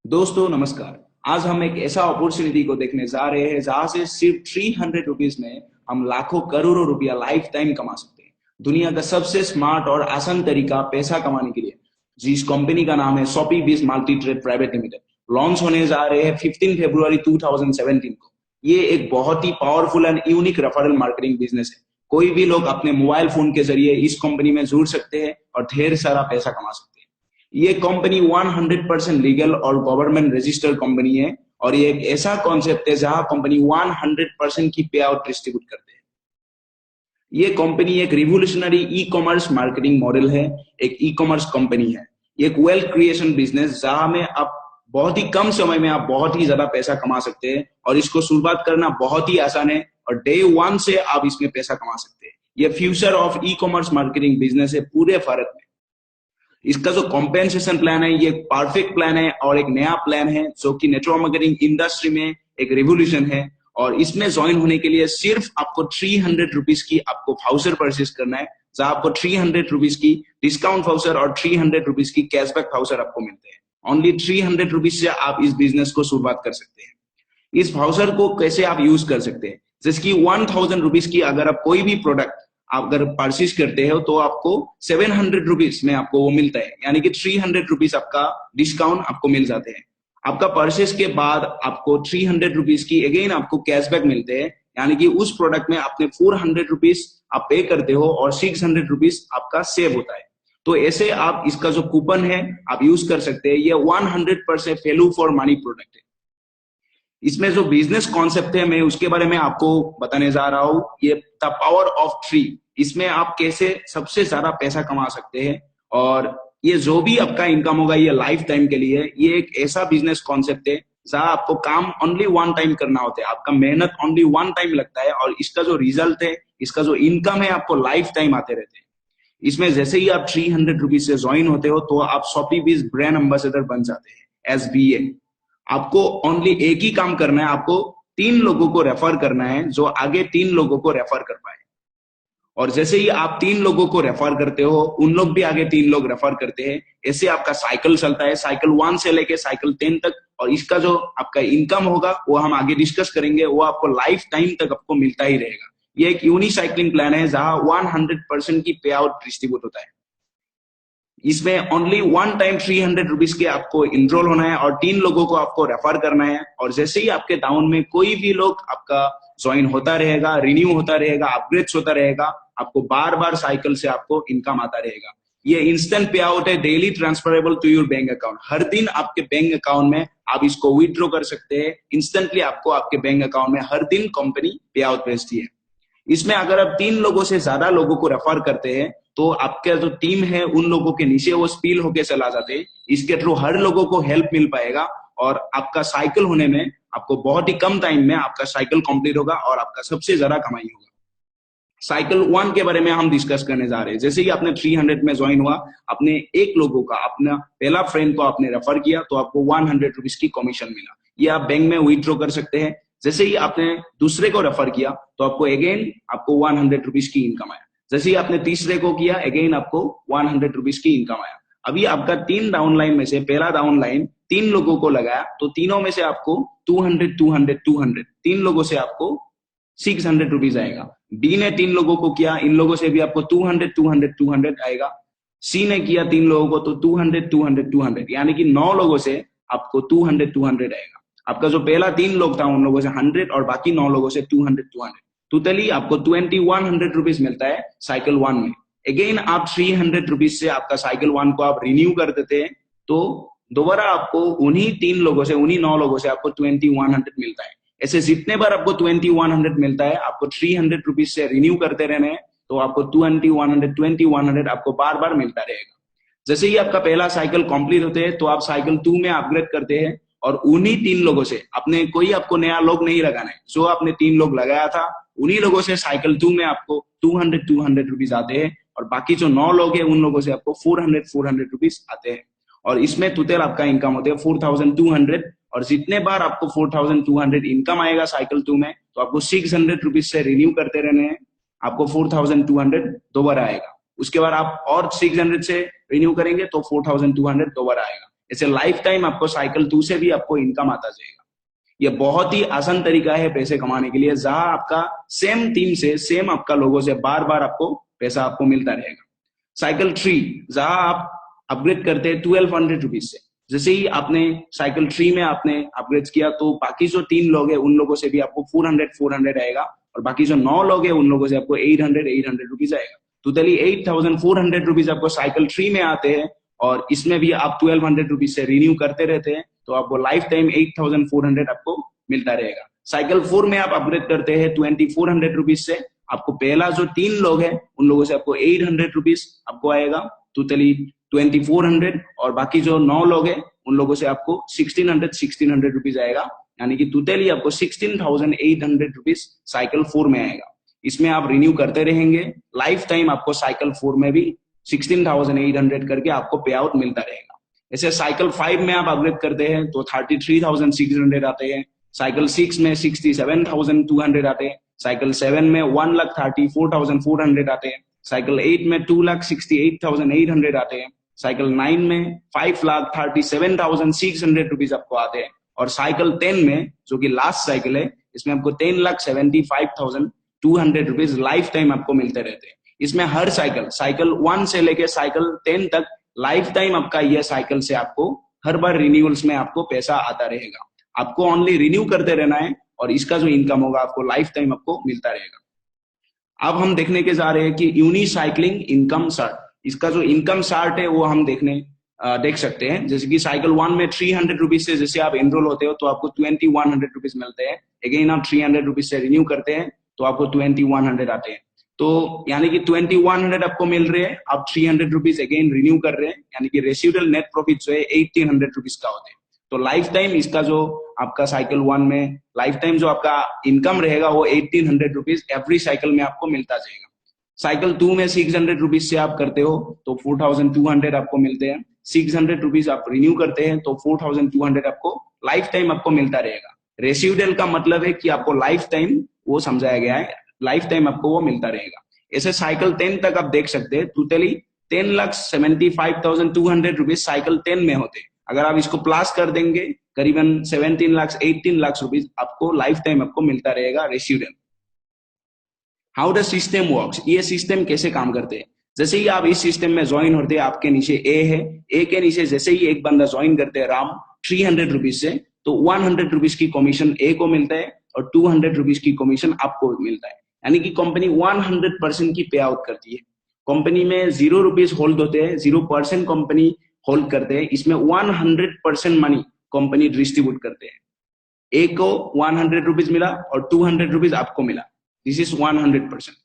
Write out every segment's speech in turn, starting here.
दोस्तों नमस्कार। आज हम एक ऐसा अपॉर्चुनिटी को देखने जा रहे हैं जहां से सिर्फ 300 रुपीज में हम लाखों करोड़ों रुपया लाइफ टाइम कमा सकते हैं। दुनिया का सबसे स्मार्ट और आसान तरीका पैसा कमाने के लिए, जिस कंपनी का नाम है शॉपी बिज multi trade private limited, launch होने जा रहे हैं 15 फरवरी 2017 को। ये एक बहुत ही powerful and unique referral marketing business है। कोई भी लोग अपने मोबाइल फोन के जरिए इस कंपनी में जुड़ सकते हैं और ढेर सारा पैसा कमा सकते हैं। ये कंपनी 100% लीगल और गवर्नमेंट रजिस्टर्ड कंपनी है और ये एक ऐसा कॉन्सेप्ट है जहां कंपनी 100% की पे आउट डिस्ट्रीब्यूट करते हैं। ये कंपनी एक revolutionary e commerce marketing model है, एक ई कॉमर्स कंपनी है। ये एक वेल्थ क्रिएशन बिजनेस जहां में आप बहुत ही कम समय में आप बहुत ही ज्यादा पैसा कमा सकते हैं और इसको शुरुआत करना बहुत ही आसान है और डे वन से आप इसमें पैसा कमा सकते हैं। ये future of e commerce marketing business है पूरे भारत में। इसका जो कॉम्पेंसेशन प्लान है ये परफेक्ट प्लान है और एक नया प्लान है जो कि नेटवर्क मार्केटिंग इंडस्ट्री में एक रिवोल्यूशन है। और इसमें ज्वाइन होने के लिए सिर्फ आपको 300 रुपीज की आपको वाउचर परचेज करना है, जहां आपको 300 रुपीज की डिस्काउंट वाउचर और 300 रुपीज की कैशबैक वाउचर आपको मिलते हैं। ओनली 300 रुपीज से आप इस बिजनेस को शुरुआत कर सकते हैं। इस वाउचर को कैसे आप यूज कर सकते हैं, जैसे कि 1000 रुपीज की अगर आप कोई भी प्रोडक्ट आप अगर परचेज करते हो तो आपको 700 रुपीज में आपको वो मिलता है, यानी कि 300 रुपीज आपका डिस्काउंट आपको मिल जाते हैं। आपका परचेज के बाद आपको 300 रुपीज की अगेन आपको कैशबैक मिलते हैं, यानी कि उस प्रोडक्ट में आपने 400 रुपीज आप पे करते हो और 600 रुपीज आपका सेव होता है। तो ऐसे आप इसका जो कूपन है आप यूज कर सकते हैं। ये 100% वैल्यू फॉर मनी प्रोडक्ट है। इसमें जो बिजनेस कॉन्सेप्ट है मैं उसके बारे में आपको बताने जा रहा हूँ। ये द पावर ऑफ थ्री, इसमें आप कैसे सबसे ज्यादा पैसा कमा सकते हैं और ये जो भी आपका इनकम होगा ये लाइफ टाइम के लिए। ये एक ऐसा बिजनेस कॉन्सेप्ट है जहां आपको काम ओनली वन टाइम करना होता है, आपका मेहनत ओनली वन टाइम लगता है और इसका जो रिजल्ट है, इसका जो इनकम है आपको लाइफ टाइम आते रहते हैं। इसमें जैसे ही आप 300 रुपीज से ज्वाइन होते हो तो आप शॉपी बीज ब्रांड एम्बेसडर बन जाते हैं, SBA। आपको ओनली एक ही काम करना है, आपको 3 लोगों को रेफर करना है जो आगे 3 लोगों को रेफर कर पाए। और जैसे ही आप 3 लोगों को रेफर करते हो उन लोग भी आगे 3 लोग रेफर करते हैं। ऐसे आपका साइकिल चलता है, साइकिल 1 से लेके साइकिल 10 तक। और इसका जो आपका इनकम होगा वो हम आगे डिस्कस करेंगे, वो आपको लाइफ टाइम तक आपको मिलता ही रहेगा। ये एक यूनिसाइक्लिंग प्लान है जहां 100% की पे आउट डिस्ट्रीब्यूट होता है। इसमें ओनली वन टाइम 300 रुपीज के आपको इनरोल होना है और 3 लोगों को आपको रेफर करना है। और जैसे ही आपके डाउन में कोई भी लोग आपका ज्वाइन होता रहेगा, रिन्यू होता रहेगा, अपग्रेड होता रहेगा, आपको बार बार साइकिल से आपको इनकम आता रहेगा। ये इंस्टेंट पे आउट है, daily transferable to your bank account. हर दिन आपके बैंक अकाउंट में आप इसको विथड्रॉ कर सकते हैं। इंस्टेंटली आपको आपके बैंक अकाउंट में हर दिन कंपनी पे आउट भेजती है। इसमें अगर आप 3 लोगों से ज्यादा लोगों को रेफर करते हैं तो आपका जो टीम है उन लोगों के नीचे वो स्पील होके चला जाते हैं। इसके थ्रू हर लोगों को हेल्प मिल पाएगा और आपका साइकिल होने में आपको बहुत ही कम टाइम में आपका साइकिल कंप्लीट होगा और आपका सबसे ज्यादा कमाई होगा। साइकिल 1 के बारे में हम डिस्कस करने जा रहे हैं। जैसे ही आपने 300 में ज्वाइन हुआ, अपने एक लोगों का अपना पहला फ्रेंड को आपने रेफर किया तो आपको 100 रुपीज की कमीशन मिला। ये आप बैंक में विथड्रॉ कर सकते हैं। जैसे ही आपने दूसरे को रेफर किया तो आपको अगेन आपको 100 रुपीज की इनकम आया। जैसे ही आपने तीसरे को किया अगेन आपको 100 रुपीज की इनकम आया। अभी आपका 3 डाउनलाइन में से पहला डाउनलाइन 3 लोगों को लगाया तो तीनों में से आपको 200 200 200 3 लोगों से आपको 600 रुपीज आएगा। डी ने 3 लोगों को किया, इन लोगों से भी आपको 200 200 200 आएगा। सी ने किया 3 लोगों को तो 200 200 200, यानी कि 9 लोगों से आपको 200 200 आएगा। आपका जो पहला 3 लोग था उन लोगों से 100 और बाकी 9 लोगों से 200 200, टोटली आपको 2100 रुपीज मिलता है साइकिल 1 में। अगेन आप 300 रुपीज से आपका साइकिल 1 को आप रिन्यू कर देते हैं तो दोबारा आपको उन्हीं 3 लोगों से, उन्हीं 9 लोगों से आपको 2100 मिलता है। ऐसे जितने बार आपको 2100 मिलता है, आपको 300 रुपीज से रिन्यू करते रहना है तो आपको 2100 आपको बार बार मिलता रहेगा। जैसे ही आपका पहला साइकिल कंप्लीट होते हैं तो आप साइकिल 2 में अपग्रेड करते हैं और उन्हीं 3 लोगों से, अपने कोई आपको नया लोग नहीं लगाना है, जो आपने 3 लोग लगाया था उन्हीं लोगों से साइकिल 2 में आपको 200 रुपीज आते हैं और बाकी जो 9 लोग हैं उन लोगों से आपको 400 रुपीज आते हैं। और इसमें टोटल आपका इनकम होते हैं 4200। और जितने बार आपको 4200 इनकम आएगा साइकिल 2 में तो आपको 600 रुपीज से रिन्यू करते रहने हैं, आपको 4200 दोबारा आएगा। उसके बाद आप और 600 से रिन्यू करेंगे तो 4200 दोबारा आएगा। ऐसे लाइफ टाइम आपको साइकिल 2 से भी आपको इनकम आता जाएगा। ये बहुत ही आसान तरीका है पैसे कमाने के लिए, जहां आपका सेम टीम से, सेम आपका लोगों से बार बार आपको पैसा आपको मिलता रहेगा। साइकिल 3, जहां आप अपग्रेड करते हैं 1200 रुपीज से। जैसे ही आपने साइकिल 3 में आपने अपग्रेड किया तो बाकी जो 3 लोग हैं उन लोगों से भी आपको 400 आएगा, और बाकी जो 9 लोग हैं उन लोगों से आपको 800 रुपीज आएगा। टोटली 8400 रुपीज आपको साइकिल 3 में आते हैं, और इसमें भी आप 1200 रुपीज से रिन्यू करते रहते हैं तो आपको लाइफ टाइम 8400 आपको मिलता रहेगा। साइकिल 4 में आप अपग्रेड करते हैं 2400 रुपीज से, आपको पहला जो 3 लोग हैं उन लोगों से आपको 800 रुपीज आपको आएगा, टोटली 2400, और बाकी जो 9 लोग हैं उन लोगों से आपको 1600 रुपीज आएगा, यानी कि टोटली आपको 16,800 रुपीज साइकिल 4 में आएगा। इसमें आप रिन्यू करते रहेंगे, लाइफ टाइम आपको साइकिल 4 में भी 16,800 करके आपको पे आउट मिलता रहेगा। ऐसे साइकिल 5 में आप अपग्रेड करते हैं तो 33,600 आते हैं, साइकिल 6 में 67,200 आते हैं, साइकिल 7 में 1,34,400 आते हैं, साइकिल 8 में 2,68,800 आते हैं, साइकिल 9 में 5,37,600 रुपीज आपको आते हैं, और साइकिल 10 में जो कि लास्ट साइकिल है इसमें आपको 10,75,200 रुपीज लाइफ टाइम आपको मिलते रहते हैं। इसमें हर साइकिल 1 से लेके साइकिल 10 तक लाइफ टाइम आपका यह साइकिल से आपको हर बार रिन्यूअल्स में आपको पैसा आता रहेगा। आपको ओनली रिन्यू करते रहना है और इसका जो इनकम होगा आपको लाइफ टाइम आपको मिलता रहेगा। अब हम देखने के जा रहे हैं कि यूनिसाइक्लिंग इनकम चार्ट। इसका जो इनकम चार्ट है वो हम देख सकते हैं। जैसे कि साइकिल 1 में 300 रुपीज से जैसे आप एनरोल होते हो तो आपको 2100 रुपीज मिलते हैं। अगेन आप 300 रुपीज से रिन्यू करते हैं तो आपको 2100 आते हैं। तो यानी कि 2100 आपको मिल रहे हैं, आप 300 रुपीज अगेन रिन्यू कर रहे हैं, यानी कि रेसिडुअल नेट प्रॉफिट जो है 1800 रुपीज का होते हैं। तो लाइफ टाइम इसका जो आपका साइकिल 1 में लाइफ टाइम जो आपका इनकम रहेगा वो 1800 रुपीज एवरी साइकिल में आपको मिलता जाएगा। साइकिल 2 में 600 रुपीज से आप करते हो तो 4200 आपको मिलते हैं। 600 रुपीज आप रिन्यू करते हैं तो 4200 आपको लाइफ टाइम आपको मिलता रहेगा। रेसिडुअल का मतलब है कि आपको लाइफ टाइम वो समझाया गया है, लाइफ टाइम आपको वो मिलता रहेगा। ऐसे साइकिल 10 तक आप देख सकते हैं, टोटली 10,75,200 रुपीज साइकिल 10 में होते हैं। अगर आप इसको प्लस कर देंगे करीबन 17 लाख 18 लाख रुपीज आपको लाइफ टाइम आपको मिलता रहेगा residual. How the system works, ये सिस्टम कैसे काम करते हैं। जैसे ही आप इस सिस्टम में ज्वाइन होते हैं, आपके नीचे ए है, ए के नीचे जैसे ही एक बंदा ज्वाइन करते हैं राम 300 रुपीज से, तो 100 रुपीज की कमीशन ए को मिलता है और 200 रुपीज की कमीशन आपको मिलता है। यानी कि कंपनी 100% की पे आउट करती है। कंपनी में 0 रुपीज होल्ड होते हैं, 0% कंपनी होल्ड करते हैं, इसमें 100% मनी कंपनी डिस्ट्रीब्यूट करते हैं। ए को 100 रुपीज मिला और 200 रुपीज आपको मिला, दिस इज 100%।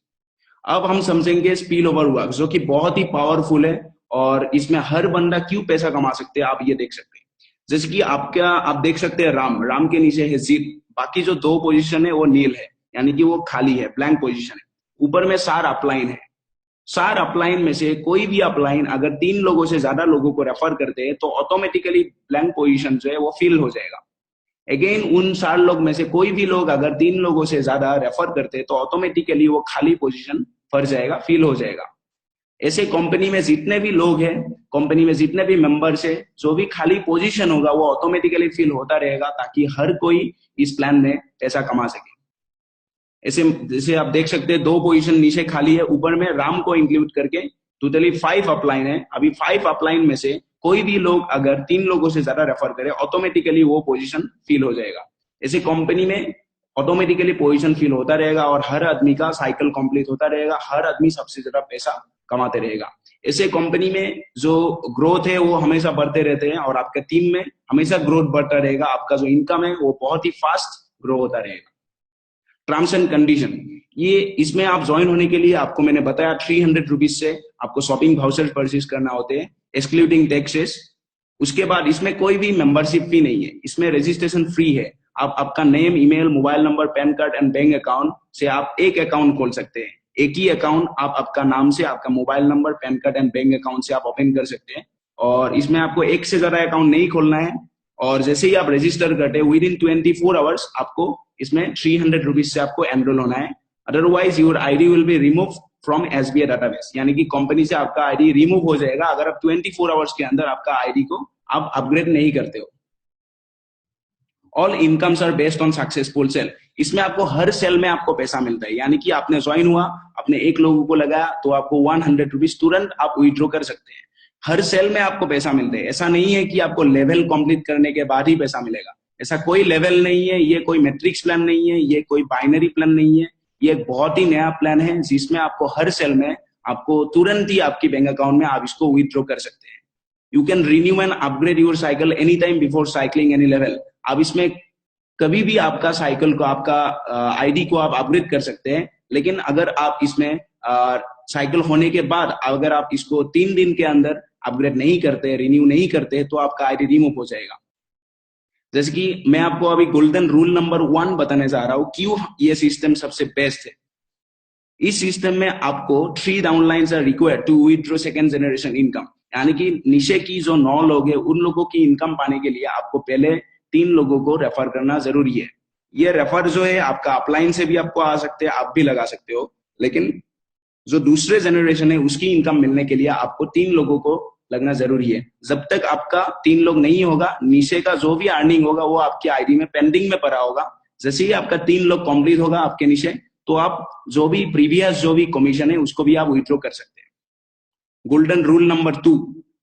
अब हम समझेंगे स्पिल ओवर वर्क, जो कि बहुत ही पावरफुल है और इसमें हर बंदा क्यों पैसा कमा सकते हैं आप ये देख सकते हैं। जैसे कि आप देख सकते हैं राम के नीचे है जीत, बाकी जो 2 पोजीशन है वो नील है, यानी कि वो खाली है, ब्लैंक पोजीशन है। ऊपर में 4 अपलाइन है, 4 अपलाइन में से कोई भी अपलाइन अगर 3 लोगों से ज्यादा लोगों को रेफर करते हैं तो ऑटोमेटिकली ब्लैंक पोजीशन जो है वो फिल हो जाएगा। अगेन उन 4 लोग में से कोई भी लोग अगर 3 लोगों से ज्यादा रेफर करते हैं तो ऑटोमेटिकली वो खाली पोजीशन भर जाएगा, फिल हो जाएगा। ऐसे कंपनी में जितने भी लोग हैं, कंपनी में जितने भी मेंबर्स है, जो भी खाली पोजीशन होगा वो ऑटोमेटिकली फिल होता रहेगा, ताकि हर कोई इस प्लान में पैसा कमा सके। ऐसे जैसे आप देख सकते हैं 2 पोजीशन नीचे खाली है, ऊपर में राम को इंक्लूड करके टोटली 5 अपलाइन है। अभी 5 अपलाइन में से कोई भी लोग अगर 3 लोगों से ज्यादा रेफर करे ऑटोमेटिकली वो पोजीशन फिल हो जाएगा। ऐसे कंपनी में ऑटोमेटिकली पोजीशन फिल होता रहेगा और हर आदमी का साइकिल कंप्लीट होता रहेगा, हर आदमी सबसे ज्यादा पैसा कमाते रहेगा। ऐसे कंपनी में जो ग्रोथ है वो हमेशा बढ़ते रहते हैं और आपके टीम में हमेशा ग्रोथ बढ़ता रहेगा, आपका जो इनकम है वो बहुत ही फास्ट ग्रो होता रहेगा। टर्म्स एंड कंडीशन, ये इसमें आप ज्वाइन होने के लिए आपको मैंने बताया 300 रुपीज से आपको शॉपिंग वाउचर परचेज करना होते हैं एक्सक्लूडिंग टैक्सेस। उसके बाद इसमें कोई भी मेंबरशिप फी नहीं है, इसमें रजिस्ट्रेशन फ्री है। आप आपका name, email, mobile number, pan card and bank account से आप एक अकाउंट खोल सकते हैं। एक ही अकाउंट आप आपका नाम से, आपका mobile number, pan card and bank account से आप ओपन कर सकते हैं और इसमें आपको एक से ज्यादा अकाउंट नहीं खोलना है। और जैसे ही आप रजिस्टर करते हैं विद इन 24 आवर्स आपको इसमें 300 रुपीज से आपको एनरोल होना है। Otherwise your ID will be remove from SBI database, यानी कि कंपनी से आपका आईडी रिमूव हो जाएगा अगर आप 24 आवर्स के अंदर आपका आईडी को आप अपग्रेड नहीं करते हो। All incomes are based on successful sale. इसमें आपको हर सेल में आपको पैसा मिलता है, यानी कि आपने ज्वाइन हुआ, आपने 1 लोगों को लगाया तो आपको 100 रुपीज तुरंत आप विड्रॉ कर सकते हैं। हर सेल में आपको पैसा मिलता है। ऐसा नहीं है कि आपको लेवल कंप्लीट करने के बाद ही पैसा मिलेगा, ऐसा कोई लेवल नहीं है, ये कोई मैट्रिक्स प्लान नहीं है, ये कोई बाइनरी प्लान नहीं है, ये एक बहुत ही नया प्लान है जिसमें आपको हर सेल में आपको तुरंत ही आपकी बैंक अकाउंट में आप इसको विथड्रॉ कर सकते हैं। You can renew and upgrade your cycle any time before cycling any level. आप इसमें कभी भी आपका साइकिल को, आपका आईडी को आप अपग्रेड कर सकते हैं, लेकिन अगर आप इसमें साइकिल होने के बाद अगर आप इसको 3 दिन के अंदर अपग्रेड नहीं करते, रिन्यू नहीं करते, तो आपका आईडी रिमूव हो जाएगा। जैसे कि मैं आपको अभी गोल्डन रूल नंबर 1 बताने जा रहा हूं, क्यों ये सिस्टम सबसे बेस्ट है। इस सिस्टम में आपको 3 downlines are required to withdraw second generation income, यानी कि नीचे की जो 9 लोग हैं उन लोगों की इनकम पाने के लिए आपको पहले 3 लोगों को रेफर करना जरूरी है। ये रेफर जो है आपका अपलाइन से भी आपको आ सकते हैं, आप भी लगा सकते हो, लेकिन जो दूसरे जनरेशन है उसकी इनकम मिलने के लिए आपको 3 लोगों को लगना जरूरी है। जब तक आपका 3 लोग नहीं होगा, नीचे का जो भी अर्निंग होगा वो आपकी आईडी में पेंडिंग में पड़ा होगा। जैसे ही आपका 3 लोग कंप्लीट होगा आपके नीचे, तो आप जो भी प्रीवियस जो भी कमीशन है उसको भी आप विथड्रॉ कर सकते हैं। गोल्डन रूल नंबर 2,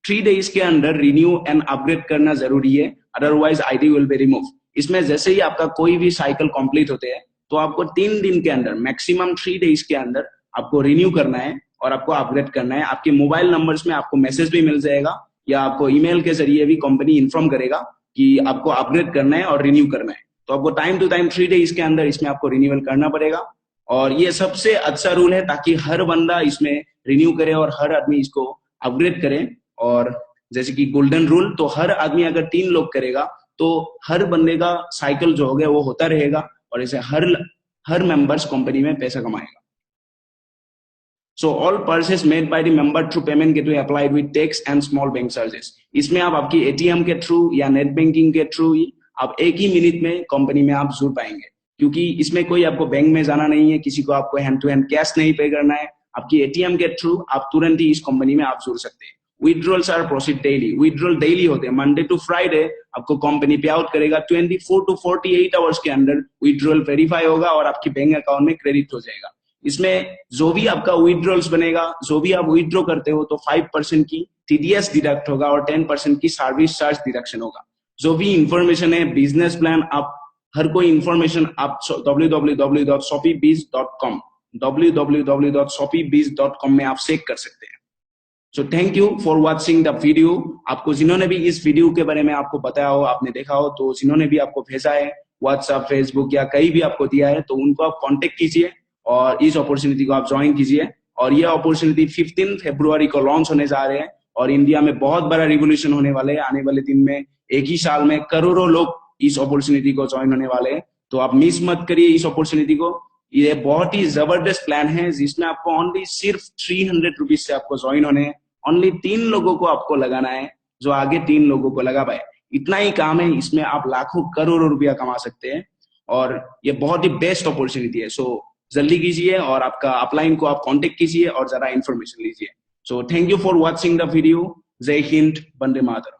3 डेज के अंदर रिन्यू एंड अपग्रेड करना जरूरी है, otherwise ID will be remove. इसमें जैसे ही आपका कोई भी साइकिल कंप्लीट होते हैं तो आपको 3 दिन के अंदर, मैक्सिमम 3 डेज के अंदर आपको रिन्यू करना है और आपको अपग्रेड करना है। आपके मोबाइल नंबर्स में आपको मैसेज भी मिल जाएगा या आपको ईमेल के जरिए भी कंपनी इन्फॉर्म करेगा कि आपको अपग्रेड करना है और रिन्यू करना है। तो आपको टाइम टू टाइम 3 डेज के अंदर इसमें आपको रिन्यूअल करना पड़ेगा। और ये सबसे अच्छा रूल है ताकि हर बंदा इसमें रिन्यू करे और हर आदमी इसको अपग्रेड करे। और जैसे कि गोल्डन रूल, तो हर आदमी अगर 3 लोग करेगा तो हर बंदे का साइकिल जो हो गया वो होता रहेगा और ऐसे हर मेंबर्स कंपनी में पैसा कमाएगा। So all purchases made by the member through payment gateway applied with tax and small bank charges। इसमें आप आपकी एटीएम के थ्रू या नेट बैंकिंग के थ्रू ही आप एक ही मिनट में कंपनी में आप जुड़ पाएंगे, क्योंकि इसमें कोई आपको बैंक में जाना नहीं है, किसी को आपको हैंड टू हैंड कैश नहीं पे करना है। आपकी एटीएम के थ्रू आप तुरंत ही इस कंपनी में आप जुड़ सकते हैं। Withdrawals are proceed daily, withdrawal daily होते हैं, मंडे टू फ्राइडे आपको कंपनी पे आउट करेगा। 24 to 48 आवर्स के अंदर विड्रॉल वेरीफाई होगा और आपकी बैंक अकाउंट में क्रेडिट हो जाएगा। इसमें जो भी आपका विड्रॉल्स बनेगा, जो भी आप विड्रॉ करते हो, तो 5% की टीडीएस डिडक्ट होगा और 10% की सर्विस चार्ज डिडक्शन होगा। जो भी इंफॉर्मेशन है, बिजनेस प्लान, आप हर कोई इंफॉर्मेशन आप www.shoppeebiz.com में आप चेक कर सकते हैं। So thank you for watching the video. आपको जिन्होंने भी इस वीडियो के बारे में आपको बताया हो, आपने देखा हो, तो जिन्होंने भी आपको भेजा है व्हाट्सएप, फेसबुक या कहीं भी आपको दिया है, तो उनको आप कॉन्टेक्ट कीजिए और इस अपॉर्चुनिटी को आप ज्वाइन कीजिए। और ये अपॉर्चुनिटी 15 फरवरी को लॉन्च होने जा रहे हैं और इंडिया में बहुत बड़ा रिवोल्यूशन होने वाले हैं। आने वाले दिन में, एक ही साल में करोड़ों लोग इस अपॉर्चुनिटी को ज्वाइन होने वाले हैं। तो आप मिस मत करिए इस अपॉर्चुनिटी को। ये बहुत ही जबरदस्त प्लान है जिसमें आपको ओनली सिर्फ 300 रुपीज से आपको ज्वाइन होने हैं। ओनली 3 लोगों को आपको लगाना है, जो आगे 3 लोगों को लगा पाए। इतना ही काम है, इसमें आप लाखों करोड़ों रुपया कमा सकते हैं और ये बहुत ही बेस्ट अपॉर्चुनिटी है। सो जल्दी कीजिए और आपका अपलाइन को आप कांटेक्ट कीजिए और जरा इंफॉर्मेशन लीजिए। So thank you for watching the video. जय हिंद, वंदे मातरम।